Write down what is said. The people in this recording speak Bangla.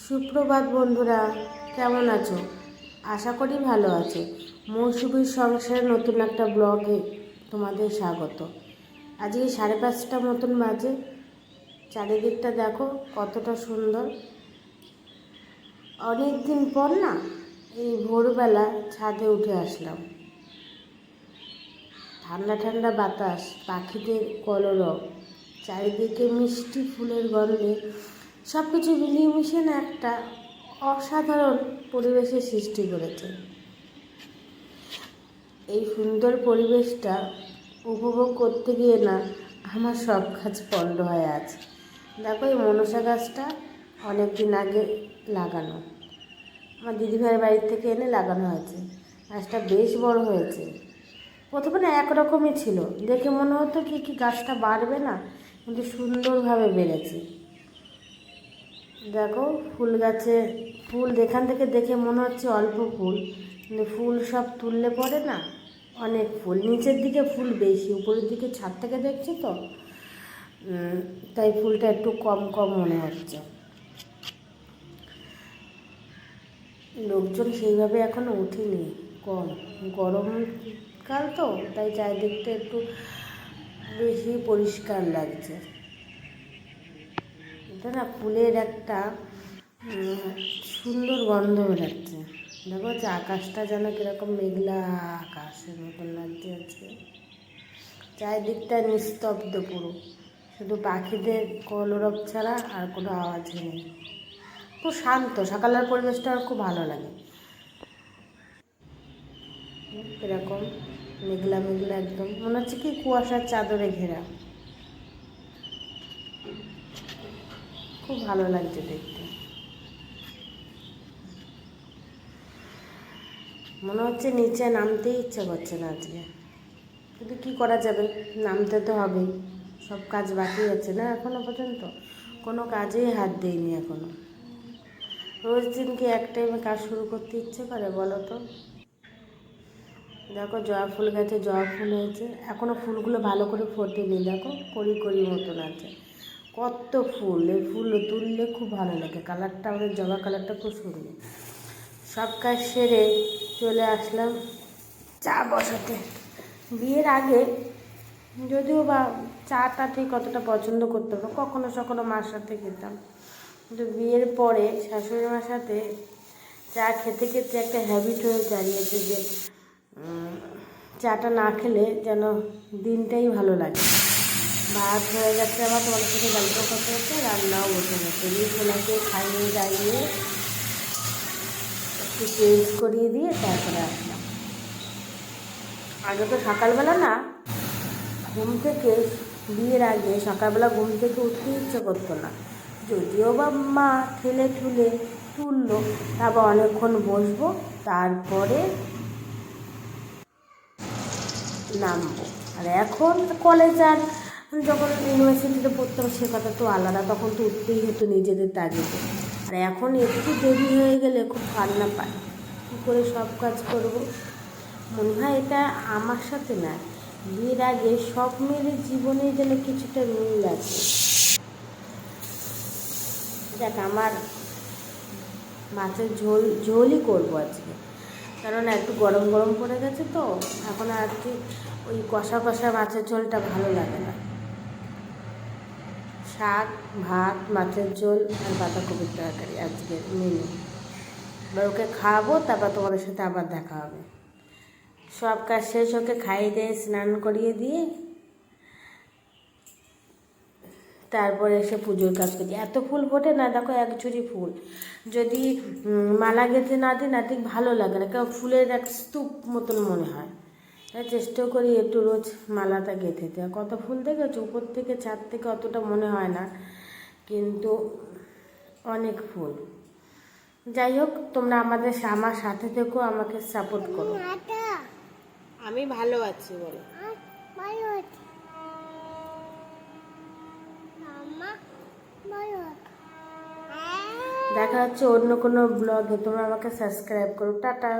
সুপ্রভাত বন্ধুরা, কেমন আছো? আশা করি ভালো আছো। মৌসুমীর সংসারের নতুন একটা ব্লগে তোমাদের স্বাগত। আজকে 5:30 মতন বাজে। চারিদিকটা দেখো কতটা সুন্দর। অনেক দিন পর না এই ভোরবেলা ছাদে উঠে আসলাম। ঠান্ডা ঠান্ডা বাতাস, পাখিদের কলরব, চারিদিকে মিষ্টি ফুলের গন্ধে সব কিছু মিলিয়ে মিশিয়ে না একটা অসাধারণ পরিবেশের সৃষ্টি করেছে। এই সুন্দর পরিবেশটা উপভোগ করতে গিয়ে না আমার সব কাজ পণ্ড হয়ে আছে। দেখো এই মনসা গাছটা অনেক দিন আগে লাগানো, আমার দিদিভাইয়ের বাড়ির থেকে এনে লাগানো হয়েছে। গাছটা বেশ বড় হয়েছে। প্রথমে না একরকমই ছিল, দেখে মনে হতো কি গাছটা বাড়বে না, কিন্তু সুন্দরভাবে বেড়েছে। দেখো ফুল গাছে ফুল এখান থেকে দেখে মনে হচ্ছে অল্প ফুল, কিন্তু ফুল সব তুললে পরে না অনেক ফুল। নিচের দিকে ফুল বেশি, উপরের দিকে ছাদ থেকে দেখছি তো, তাই ফুলটা একটু কম কম মনে হচ্ছে। লোকজন সেইভাবে এখনও ওঠেনি, কম। গরমকাল তো, তাই চারিদিকটা একটু বেশি পরিষ্কার লাগছে। এটা না ফুলের একটা সুন্দর গন্ধ বেরোচ্ছে। দেখো যে আকাশটা যেন কীরকম মেঘলা আকাশের মতন লাগছে আজকে। চারিদিকটা নিস্তব্ধ পুরো, শুধু পাখিদের কলরব ছাড়া আর কোনো আওয়াজ নেই। খুব শান্ত, সকালের পরিবেশটা আর খুব ভালো লাগে। এরকম মেঘলা মেঘলা, একদম মনে হচ্ছে কি কুয়াশার চাদরে ঘেরা। খুব ভালো লাগছে দেখতে। মনে হচ্ছে নিচে নামতেই ইচ্ছা করছে না আজকে, কিন্তু কী করা যাবে, নামতে তো হবেই। সব কাজ বাকি আছে না এখনও পর্যন্ত, কোনো কাজেই হাত দিইনি এখনও। রোজ দিন কি এক টাইমে কাজ শুরু করতে ইচ্ছে করে বলো তো? দেখো জবা ফুল গাছে জবা ফুল হয়েছে, এখনও ফুলগুলো ভালো করে ফোটেনি। দেখো কড়ি কড়ি মতন আছে, কত ফুল। এই ফুল তুললে খুব ভালো লাগে, কালারটা আমাদের জবা কালারটা খুব সুন্দর। সব কাজ সেরে চলে আসলাম চা বসাতে। বিয়ের আগে যদিও বা চাটা ঠিক অতটা পছন্দ করতাম না, কখনো সখনো মার সাথে খেতাম, কিন্তু বিয়ের পরে শাশুড়ি মার সাথে চা খেতে খেতে একটা হ্যাবিট হয়ে দাঁড়িয়েছে যে চাটা না খেলে যেন দিনটাই ভালো লাগে। ভাত হয়ে গেছে, আবার তোমাদের সাথে গল্প করতে হচ্ছে, রান্নাও বসে গেছে। এই ছোলাকে খাইয়ে দাইয়ে একটু চেঞ্জ করিয়ে দিয়ে তারপরে আসলাম। আগে তো সকালবেলা না ঘুম থেকে, বিয়ের আগে সকালবেলা ঘুম থেকে উঠতে ইচ্ছে করতো না, যদিও বা মা ঠেলে ঠুলে তুললো, তারপর অনেকক্ষণ বসবো, তারপরে নামবো। আর এখন কলেজ আর যখন ইউনিভার্সিটিতে পড়তাম সে কথা তো আলাদা, তখন তো উঠতেই হতো নিজেদের তাগিদে। আর এখন একটু দেরি হয়ে গেলে খুব কান্না পায়, কী করে সব কাজ করব। মনে হয় এটা আমার সাথে না, বিয়ের আগে সব মেয়েদের জীবনে যেন কিছুটা মিল আছে। দেখ, আমার মাছের ঝোলই করবো আজকে, কারণ একটু গরম গরম পড়ে গেছে তো, এখন আর কি ওই কষা কষা মাছের ঝোলটা ভালো লাগে না। শাক, ভাত, মাছের ঝোল আর বাঁধাকপির তরকারি আজকের মেনু। এবার ওকে খাওয়াবো, তারপর তোমাদের সাথে আবার দেখা হবে। সব কাজ শেষ, ওকে খাইয়ে দিয়ে স্নান করিয়ে দিয়ে তারপরে এসে পুজোর কাজ করছি। এত ফুল ফোটে না, দেখো এক ঝুড়ি ফুল যদি মালা গেঁথে না দিই না ঠিক ভালো লাগে না, কারণ ফুলের এক স্তূপ মতন মনে হয়। তাই চেষ্টা করি একটু রোজ মালাটা গেঁথে দেওয়া। কত ফুল দেখেছো উপর থেকে, ছাদ থেকে অতটা মনে হয় না, কিন্তু অনেক ফুল। যাই হোক, তোমরা আমার সাথে থেকো, আমাকে সাপোর্ট করো। আমি ভালো আছি বলো। দেখা হচ্ছে অন্য কোনো ব্লগে, তোমরা আমাকে সাবস্ক্রাইব করো। টাটা।